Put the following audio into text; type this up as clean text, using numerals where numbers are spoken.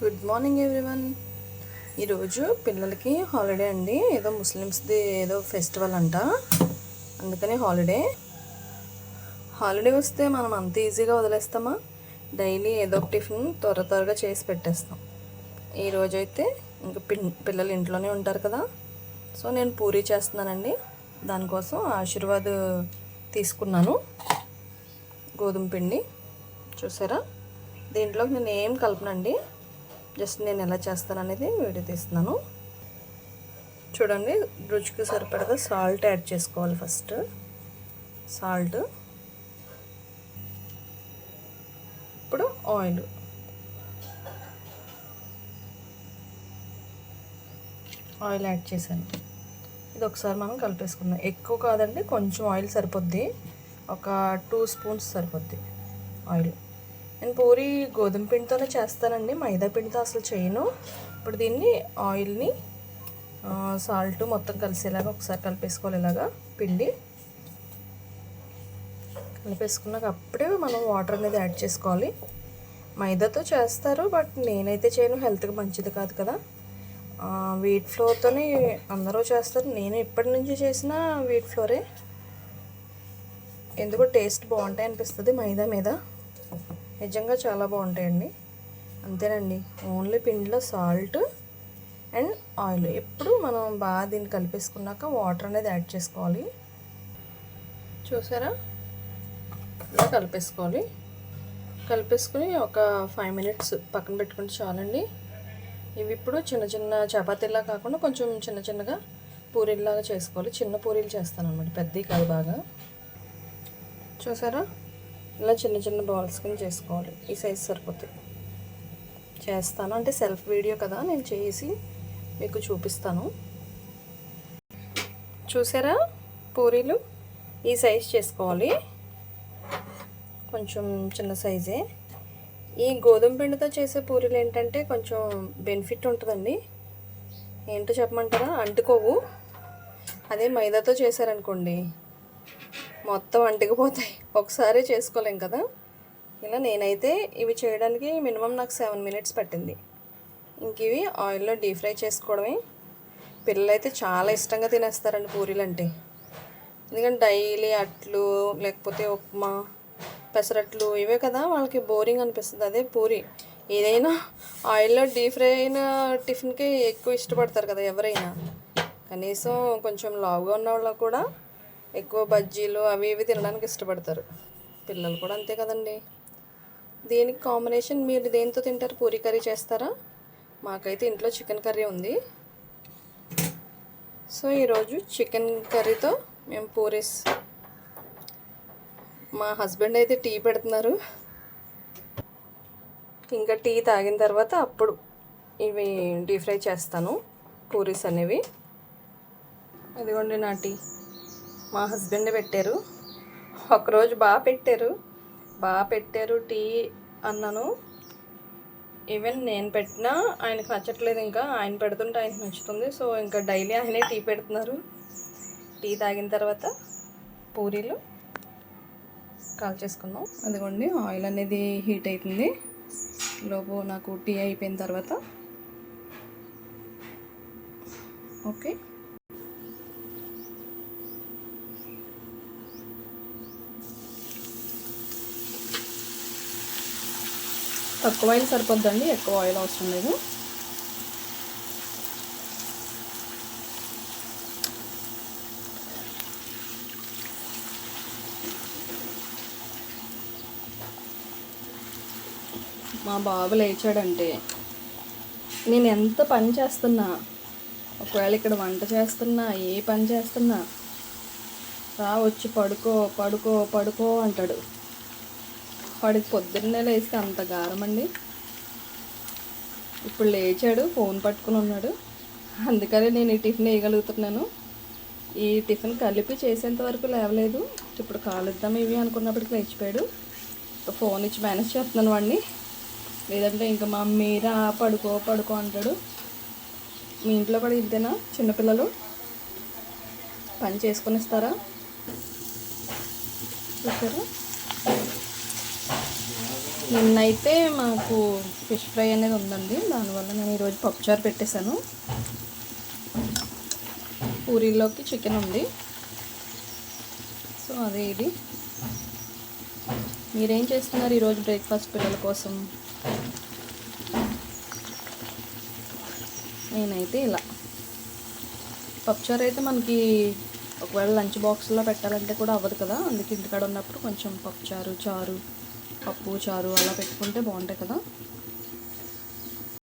Good morning everyone. ఈరోజు పిల్లలకి holiday అండి. ఏదో ముస్లిమ్స్ది ఏదో ఫెస్టివల్ అంట, అందుకని హాలిడే వస్తే మనం అంత ఈజీగా వదిలేస్తామా? డైలీ ఏదో ఒక టిఫిన్ త్వరగా చేసి పెట్టేస్తాం. ఈరోజైతే ఇంకా పిల్లలు ఇంట్లోనే ఉంటారు కదా, సో నేను పూరీ చేస్తున్నానండి. దానికోసం ఆశీర్వాద్ తీసుకున్నాను, గోధుమ పిండి. చూసారా, దీంట్లోకి నేను ఏం కలపనండి, జస్ట్ నేను ఎలా చేస్తాను అనేది వీడియో తీస్తున్నాను. చూడండి, రుచికి సరిపడగా సాల్ట్ యాడ్ చేసుకోవాలి. ఫస్ట్ సాల్ట్, ఇప్పుడు ఆయిల్. యాడ్ చేశాను. ఇది ఒకసారి మనం కలిపేసుకుందాం. ఎక్కువ కాదండి, కొంచెం ఆయిల్ సరిపోద్ది, ఒక 2 స్పూన్స్ సరిపోద్ది ఆయిల్. నేను పూరి గోధుమ పిండితోనే చేస్తానండి, మైదా పిండితో అసలు చేయను. ఇప్పుడు దీన్ని ఆయిల్ని సాల్ట్ మొత్తం కలిసేలాగా ఒకసారి కలిపేసుకోవాలి. ఇలాగా పిండి కలిపేసుకున్నాక అప్పుడే మనం వాటర్ అనేది యాడ్ చేసుకోవాలి. మైదాతో చేస్తారు, బట్ నేనైతే చేయను, హెల్త్కి మంచిది కాదు కదా. వీట్ ఫ్లోర్తోనే అందరూ చేస్తారు, నేను ఇప్పటి నుంచి చేసిన వీట్ ఫ్లోరే. ఎందుకో టేస్ట్ బాగుంటాయి అనిపిస్తుంది మైదా మీద, నిజంగా చాలా బాగుంటాయండి. అంతేనండి, ఓన్లీ పిండిలో సాల్ట్ అండ్ ఆయిల్. ఎప్పుడు మనం బాగా దీన్ని కలిపేసుకున్నాక వాటర్ అనేది యాడ్ చేసుకోవాలి. చూసారా, ఇలా కలిపేసుకుని ఒక 5 మినిట్స్ పక్కన పెట్టుకుంటే చాలండి. ఇవి ఇప్పుడు చిన్న చిన్న చపాతీలా కాకుండా కొంచెం చిన్న చిన్నగా పూరీలాగా చేసుకోవాలి. చిన్న పూరీలు చేస్తాను అన్నమాట, పెద్దవి కాదు. బాగా చూసారా, ఇలా చిన్న చిన్న బాల్స్ కింద చేసుకోవాలి. ఈ సైజ్ సరిపోతుంది. చేస్తాను అంటే సెల్ఫ్ వీడియో కదా, నేను చేసి మీకు చూపిస్తాను. చూసారా, పూరీలు ఈ సైజ్ చేసుకోవాలి, కొంచెం చిన్న సైజే. ఈ గోధుమ పిండితో చేసే పూరీలు ఏంటంటే కొంచెం బెనిఫిట్ ఉంటుందండి. ఏంటో చెప్పమంటారా? అంటుకోవు. అదే మైదాతో చేశారనుకోండి మొత్తం అంటుకుపోతాయి, ఒకసారి చేసుకోలేం కదా. ఇలా నేనైతే ఇవి చేయడానికి మినిమం నాకు 7 మినిట్స్ పట్టింది. ఇంక ఇవి ఆయిల్లో డీప్ ఫ్రై చేసుకోవడమే. పిల్లలైతే చాలా ఇష్టంగా తినేస్తారండి పూరీలు అంటే. ఎందుకంటే డైలీ అట్లు లేకపోతే ఉప్మా, పెసరట్లు ఇవే కదా వాళ్ళకి బోరింగ్ అనిపిస్తుంది. అదే పూరి ఏదైనా ఆయిల్లో డీప్ ఫ్రై అయిన టిఫిన్కి ఎక్కువ ఇష్టపడతారు కదా ఎవరైనా. కనీసం కొంచెం లావుగా ఉన్న వాళ్ళు కూడా ఎక్కువ బజ్జీలు అవి ఇవి తినడానికి ఇష్టపడతారు. పిల్లలు కూడా అంతే కదండి. దీనికి కాంబినేషన్ మీరు దేంతో తింటారు? పూరీ కర్రీ చేస్తారా? మాకైతే ఇంట్లో చికెన్ కర్రీ ఉంది, సో ఈరోజు చికెన్ కర్రీతో మేము పూరీస్. మా హస్బెండ్ అయితే టీ పెడుతున్నారు. ఇంకా టీ తాగిన తర్వాత అప్పుడు ఇవి డీప్ ఫ్రై చేస్తాను పూరీస్ అనేవి. ఇదిగోండి నా టీ, మా హస్బెండే పెట్టారు. ఒకరోజు బాగా పెట్టారు టీ అన్నాను. ఈవెన్ నేను పెట్టినా ఆయనకు నచ్చట్లేదు, ఇంకా ఆయన పెడుతుంటే ఆయనకు నచ్చుతుంది. సో ఇంకా డైలీ ఆయనే టీ పెడుతున్నారు. టీ తాగిన తర్వాత పూరీలు కాల్ చేసుకున్నాం. అదిగోండి, ఆయిల్ అనేది హీట్ అవుతుంది. లోపు నాకు టీ అయిపోయిన తర్వాత ఓకే. తక్కువ ఆయిల్ సరిపోద్దండి, ఎక్కువ ఆయిల్ అవసరం లేదు. మా బాబు లేచాడంటే నేను ఎంత పని చేస్తున్నా, ఒకవేళ ఇక్కడ వంట చేస్తున్నా, ఏ పని చేస్తున్నా, వచ్చి పడుకో అంటాడు. వాడికి పొద్దున్నే లేస్తే అంత గారం అండి. ఇప్పుడు లేచాడు, ఫోన్ పట్టుకుని ఉన్నాడు, అందుకని నేను ఈ టిఫిన్ వేయగలుగుతున్నాను. ఈ టిఫిన్ కలిపి చేసేంత వరకు లేవలేదు. ఇప్పుడు కాలుద్దాం ఇవి అనుకున్నప్పటికి లేచిపోయాడు. ఫోన్ ఇచ్చి మేనేజ్ చేస్తున్నాను వాడిని, లేదంటే ఇంకా మమ్మీ రా పడుకో అంటాడు. మీ ఇంట్లో కూడా ఇంతేనా? చిన్నపిల్లలు పని చేసుకొని ఇస్తారా? చూసారా, నిన్నైతే మాకు ఫిష్ ఫ్రై అనేది ఉందండి, దానివల్ల నేను ఈరోజు పప్పుచారు పెట్టేశాను. పూరీలోకి చికెన్ ఉంది. సో అదే ఇది. మీరేం చేస్తున్నారు ఈరోజు బ్రేక్ఫాస్ట్ పిల్లల కోసం? నేనైతే ఇలా పప్పుచారు అయితే మనకి ఒకవేళ లంచ్ బాక్స్లో పెట్టాలంటే కూడా అవ్వదు కదా, అందుకే ఇంటికాడ ఉన్నప్పుడు కొంచెం పప్పుచారు, చారు, పప్పు చారు అలా పెట్టుకుంటే బాగుంటాయి కదా.